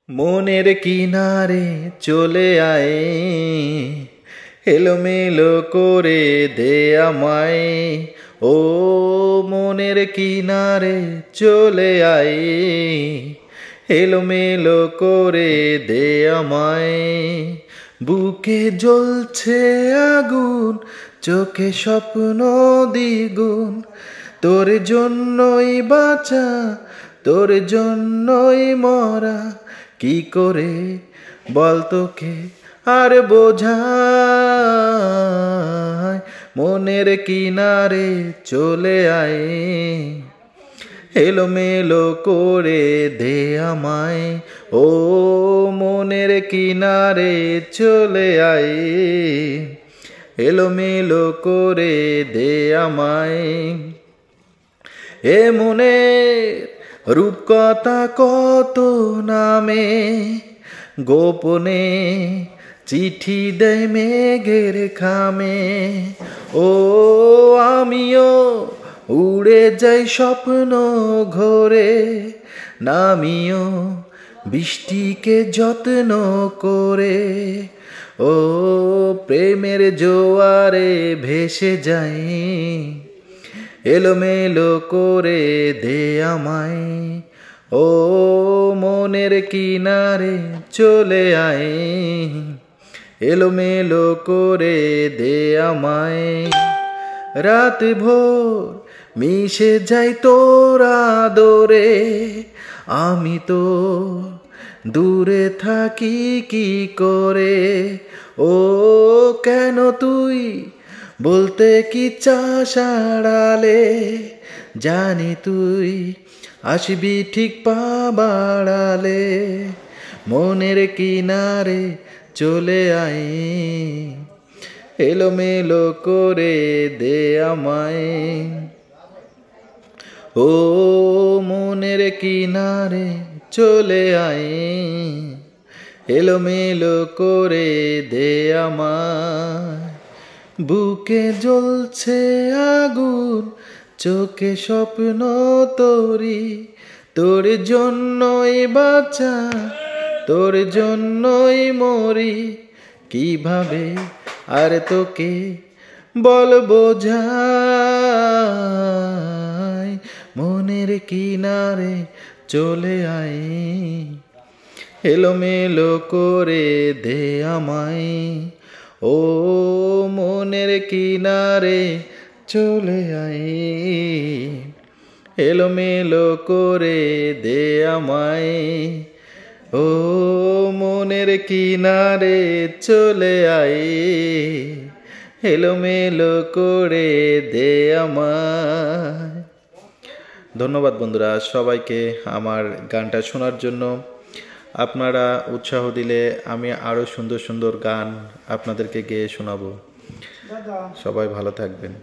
মনের কিনারে চলে আয়, এলোমেলো করে দে আমায়। ও মনের কিনারে চলে আয়, এলোমেলো করে দে আমায়। বুকে জ্বলছে আগুন, চোখে স্বপ্ন দ্বিগুণ। তোর জন্যই বাঁচা, তোর জন্যই মরা। কি করে বল তোকে আর বোঝাই। মনের কিনারে চলে আয়, এলোমেলো করে দে আমায়। ও মনের কিনারে চলে আয়, এলোমেলো করে দে আমায়। এ মনের রূপকথা কত নামে, গোপনে চিঠি দেয় মেঘের খামে। ও আমিও উড়ে যাই স্বপ্ন ঘরে, নামিও বৃষ্টিকে যত্ন করে। ও প্রেমের জোয়ারে ভেসে যাই, এলোমেলো করে দে আমায়। ও মনের কিনারে চলে আয়, এলোমেলো করে দে আমায়। রাত ভোর মিশে যাই তোর আদরে, আমি তো দূরে থাকি কি করে। ও কেন তুই বলতে কি চাস আড়ালে, জানি তুই আসবি ঠিক পা বাড়ালে। মনের কিনারে চলে আয়, এলোমেলো করে দে আমায়। ও মনের কিনারে চলে আয়, এলোমেলো করে দে আমায়। বুকে জ্বলছে আগুন, চোখে স্বপ্ন তোরি। তোর জন্যই বাঁচা, তোর জন্যই মরি। কিভাবে আর তোকে বল বোঝাই। মনের কিনারে চলে আয়, এলোমেলো করে দে আমায়। ও মনের কিনারে চলে আয়, এলোমেলো করে দে আমায়। ও মনের কিনারে চলে আয়, এলোমেলো করে দে আমায়। ধন্যবাদ বন্ধুরা সবাইকে আমার গানটা শোনার জন্য। আপনারা উৎসাহ দিলে আমি আরও সুন্দর সুন্দর গান আপনাদেরকে গেয়ে শোনাবো। সবাই ভালো থাকবেন।